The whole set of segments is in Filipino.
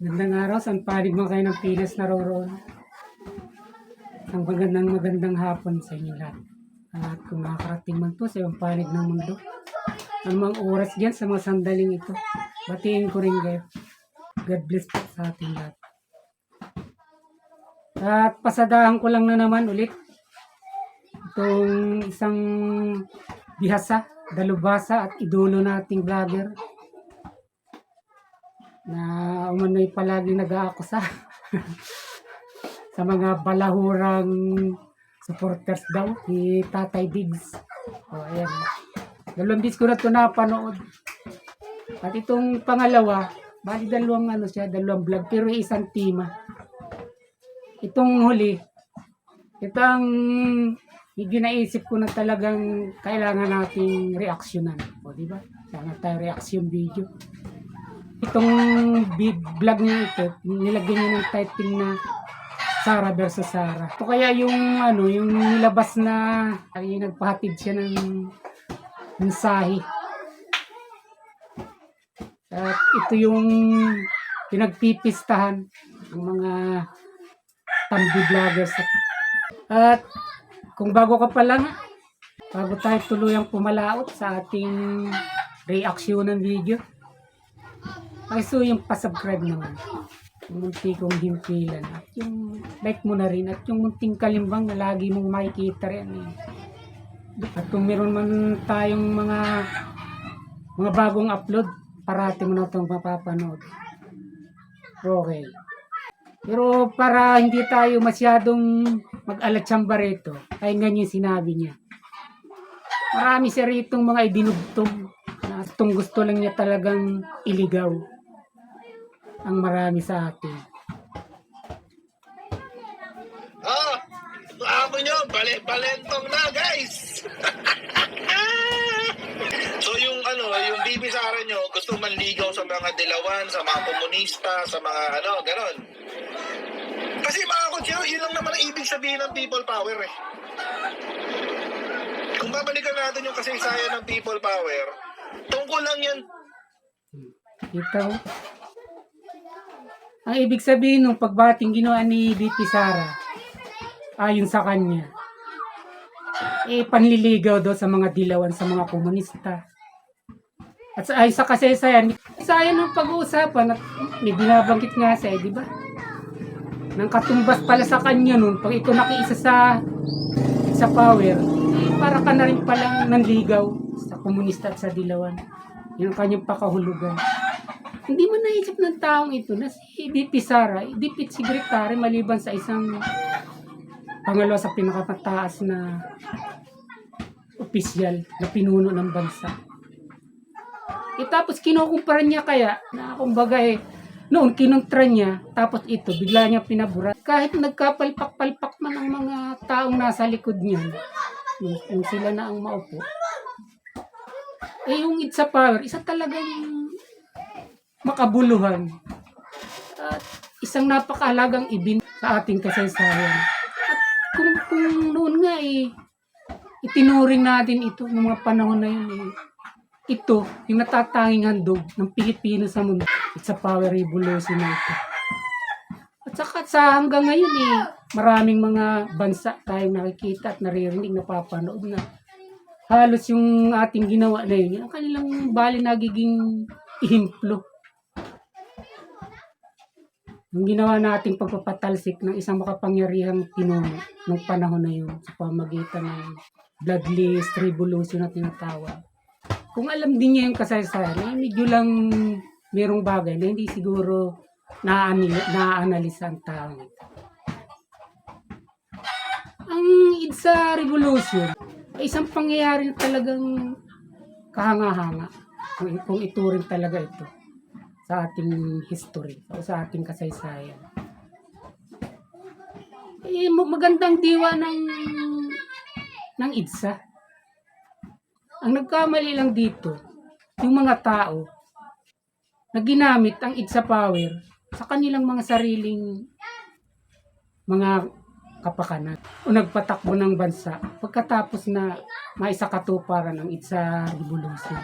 Magandang araw, saan panig mo kayo ng Pinas naroroon? Ang magandang hapon sa inyo lahat. At kung nakakarating man po sa iyong panig ng mundo, anumang oras dyan sa mga sandaling ito, batiin ko rin kayo. God bless po sa ating lahat. At pasadahan ko lang na naman ulit itong isang bihasa, dalubhasa at idolo nating vlogger na umano'y palagi nag-aakusa sa mga balahurang supporters daw ni Tatay Diggs. O ayan. Dalawang bis ko na ito napanood. At itong pangalawa, bali dalawang vlog, pero isang tema. Itong huli, itong medyo naisip ko na talagang kailangan nating reaksyonan. O diba? Sana tayo reaction video. Itong vlog niya ito, nilagyan niya ng title na Sara versus Sara. Ito kaya yung nilabas na ay nagpahatid siya ng mensahe. At ito yung pinagpipistahan ng mga tambi vloggers. At kung bago ka pa lang, bago tayo tuluyang pumalaot sa ating reaction ng video, ay so yung pasubscribe naman. Yung munti kong himpilan. At yung like mo na rin. At yung munting kalimbang na lagi mong makikita rin. At kung meron man tayong mga bagong upload, parati mo na itong mapapanood. Okay. Pero para hindi tayo masyadong mag-alatsamba rito, ay ganyan sinabi niya. Marami siya ritong mga idinugtog na itong gusto lang niya talagang iligaw ang marami sa atin. Amo nyo, balentong na guys. So yung Bibi Sara nyo, gusto manligaw sa mga dilawan, sa mga komunista, sa mga ganon. Kasi mga kutsyo, yun lang naman ang ibig sabihin ng people power eh. Kung babalikan natin yung kasaysayan ng people power, tungkol lang yan. Ito. Ang ibig sabihin ng pagbating ginawa ni BP Sara, ayon sa kanya, panliligaw daw sa mga dilawan, sa mga komunista. At ay sa kasaysayan ng pag-uusapan, at may binabanggit nga siya, di ba? Nang katumbas pala sa kanya nun, pag ito nakiisa sa power, para ka na rin palang nanligaw sa komunista at sa dilawan. Yun ang kanyang pakahulugan. Hindi mo naisip ng taong ito na si BP Sara, DP Secretary maliban sa isang pangalawa sa pinakamataas na opisyal na pinuno ng bansa. Tapos kinukumpara niya kaya na kumbaga noon kinontra niya, tapos ito bigla niya pinabura. Kahit nagkapalpak-palpak man ang mga taong nasa likod niya, yung sila na ang maupo. Yung It's a Power, isa talagang makabuluhan at isang napakahalagang event sa ating kasaysayan. At kung noon nga itinuring natin ito ng mga panahon na yun ito yung natatanging handog ng Pilipino sa mundo. It's a Power Revolution na ito. At saka sa hanggang ngayon maraming mga bansa tayong nakikita at naririnig, napapanood na halos yung ating ginawa na yun, ang kanilang bali nagiging ihimplo. Yung ginawa nating pagpapatalsik ng isang makapangyarihang pinuno ng panahon na yun sa pamagitan ng bloodless revolution na tinatawag. Kung alam din niya yung kasaysayan, medyo lang merong bagay na hindi siguro na-analisa ang tao. Ang It's-a Revolution ay isang pangyayari na talagang kahanga-hanga kung ituring talaga ito sa ating history o sa ating kasaysayan. Magandang diwa ng IDSA. Ang nagkamali lang dito, yung mga tao na ginamit ang IDSA Power sa kanilang mga sariling mga kapakanan o nagpatakbo ng bansa pagkatapos na maisakatuparan ng IDSA Revolution.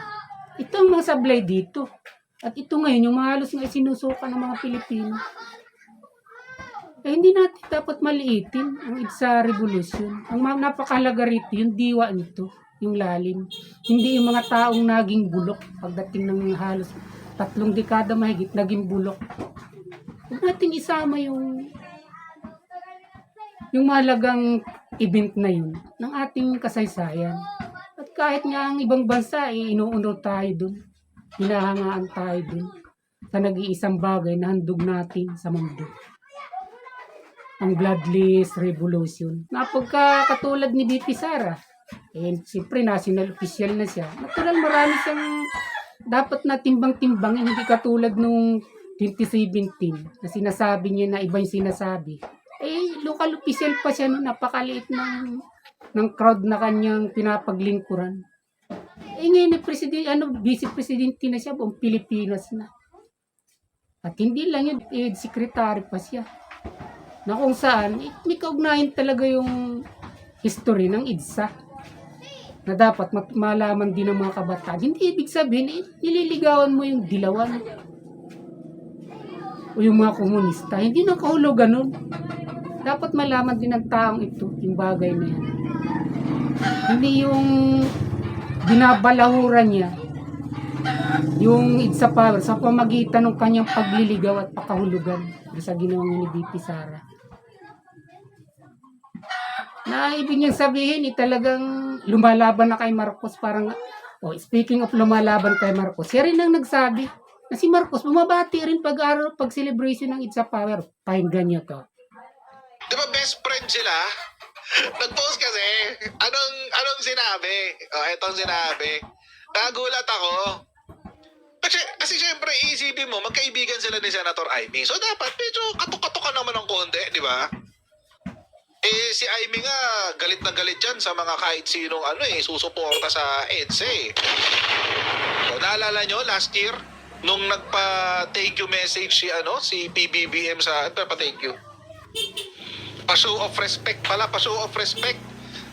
Ito ang mga sablay dito. At ito ngayon, yung halos nga sinusuka ng mga Pilipino. Hindi natin dapat maliitin ang EDSA revolution. Ang napakahalaga rito, yung diwa nito, yung lalim. Hindi yung mga taong naging bulok pagdating ng halos 3 dekada mahigit, naging bulok. Huwag natin isama yung mahalagang event na yun ng ating kasaysayan. At kahit nga ang ibang bansa, inuunod tayo dun. Hinahangaan tayo dun sa nag-iisang bagay na handog natin sa mundo. Ang bloodless revolution. Napagka katulad ni BP Sara, siyempre national official na siya. Natural marami siyang dapat na timbang-timbang, hindi katulad nung 2017 na sinasabi niya na iba yung sinasabi. Local official pa siya, no? Napakaliit ng crowd na kanyang pinapaglingkuran. Ngayon, vice presidente na siya, buong Pilipinas na. At hindi lang yun, secretary pa siya. Na kung saan, may kaugnayan talaga yung history ng EDSA. Na dapat malaman din ng mga kabataan. Hindi ibig sabihin, nililigawan mo yung dilawan. O yung mga komunista. Hindi nakahulugan nun. Dapat malaman din ng taong ito, yung bagay na yan. Hindi yung binabalahuran niya yung EDSA power sa pamagitan ng kanyang pagliligaw at pakahulugan sa ginawang ni BP Sara. Na ibig niyang sabihin, talagang lumalaban na kay Marcos. Parang, speaking of lumalaban kay Marcos, siya rin ang nagsabi na si Marcos bumabati rin pag celebration ng EDSA power. Pakinggan niyo to. Di ba best friend sila? Nag-post kasi, anong sinabi? Etong sinabi. Nagulat ako. Kasi syempre, isipin mo, magkaibigan sila ni Senator Amy. So dapat, medyo katok-katok ka naman ng konti, di ba? Si Amy nga, galit na galit yan sa mga kahit sinong susuporta sa EDSA. So, naalala nyo, last year, nung nagpa-thank you message si PBBM sa, pa-thank you. Pa-show of respect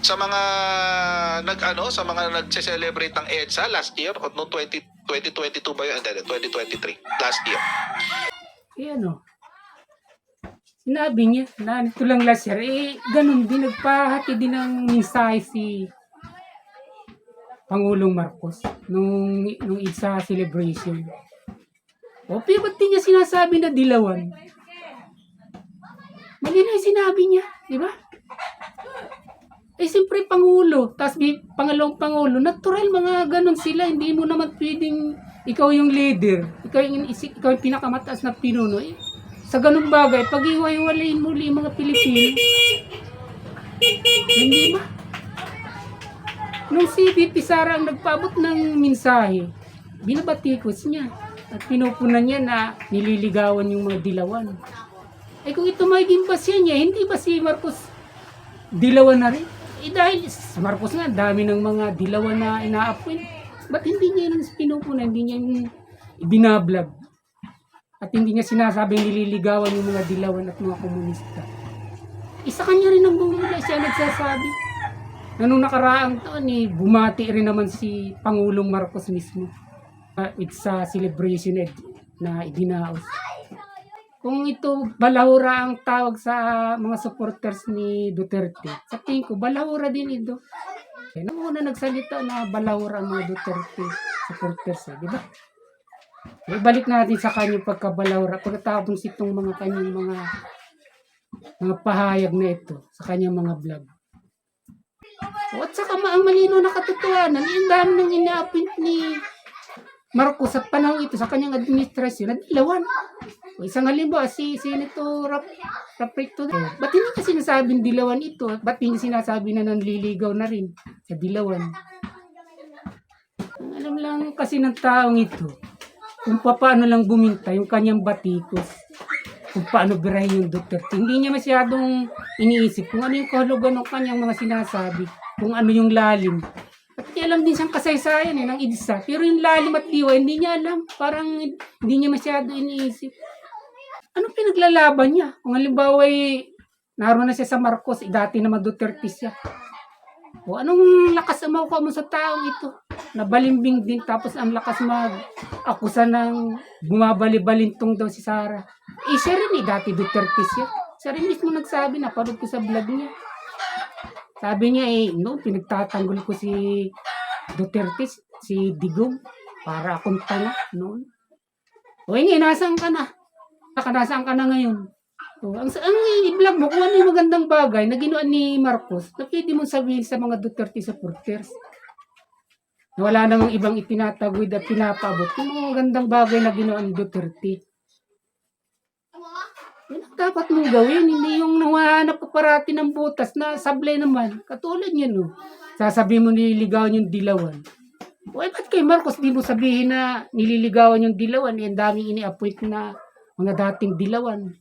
sa mga sa mga nagse-celebrate ng EDSA last year o noong 2022 ba yun? 2023 last year. Sinabi niya na ito lang last year, ganun din, nagpahati din ng mensahe si Pangulong Marcos nung EDSA celebration. Pero ba't di niya sinasabi na dilawan? Mali na yung sinabi niya, di ba? Siyempre Pangulo, tapos pangalawang Pangulo, natural mga ganun sila, hindi mo naman pwedeng ikaw yung leader, ikaw yung pinakamataas na pinuno. Sa ganung bagay, pag-iwaiwalayin muli yung mga Pilipino. Hindi ba? Nung si BP Sara ang nagpaabot ng mensahe, binabatikos niya at pinupunan niya na nililigawan yung mga dilawan. Kung ito magiging basya niya, hindi ba si Marcos dilawan na rin? Dahil si Marcos nga, dami ng mga dilawan na ina-appoint. Ba't hindi niya yung pinupunan, hindi niya yung binablog? At hindi niya sinasabing nililigawan yung mga dilawan at mga komunista. Isa kanya rin ang bumula, siya nagsasabi. Nung nakaraang taon, bumati rin naman si Pangulong Marcos mismo. It's a celebration na idinaos. Kung ito balahura ang tawag sa mga supporters ni Duterte, sa tingin ko, balahura din ito. Nung una nagsalita na balahura ang mga Duterte supporters, di ba? Ibalik natin sa kanyang pagkabalahura pagkatapos itong mga kanyang mga pahayag na ito sa kanyang mga vlog. At saka ang malino na katotohanan, yung dami ng ina-appoint ni Marcos sa panahon ito sa kanyang administrasyon na dilawan. Isang halimbawa, si Senator Raprito. Ba't hindi ka sinasabing dilawan ito? Ba't hindi sinasabi na nanliligaw na rin sa dilawan? Alam lang kasi ng taong ito kung paano lang buminta yung kanyang batikos, kung paano birahin yung Duterte. Hindi niya masyadong iniisip kung ano yung kahulugan ng kanyang mga sinasabi, kung ano yung lalim. At alam din siyang kasaysayan ng EDSA. Pero yung lalim at diwa, hindi niya alam. Parang hindi niya masyado iniisip. Anong pinaglalaban niya? Kung halimbawa naroon na siya sa Marcos, dati naman Duterte siya. O anong lakas ang makuha mo sa taong ito? nabalimbing din tapos ang lakas mag-akusa ng bumabali-balintong daw si Sara. Siya rin dati Duterte siya. Siya rin mismo nagsabi, napanood ko sa vlog niya. Sabi niya no, pinagtatanggol ko si Duterte, si Digong, para akong tanga noon. O ngayon, nasaan ka na? Nasaan ka na ngayon? Ang i-vlog mo, kung ano yung magandang bagay na ginawa ni Marcos, na pwede mong sabihin sa mga Duterte supporters. Wala namang ibang itinatagwid at pinapabot. Yung mga magandang bagay na ginawa ni Duterte. Yun ang dapat mong gawin. Hindi yung nawahanap ka parati ng butas na sablay naman. Katulad yan, no? Sasabihin mo nililigawan yung dilawan. Ba't kay Marcos di mo sabihin na nililigawan yung dilawan? Ang daming ini-appoint na mga dating dilawan.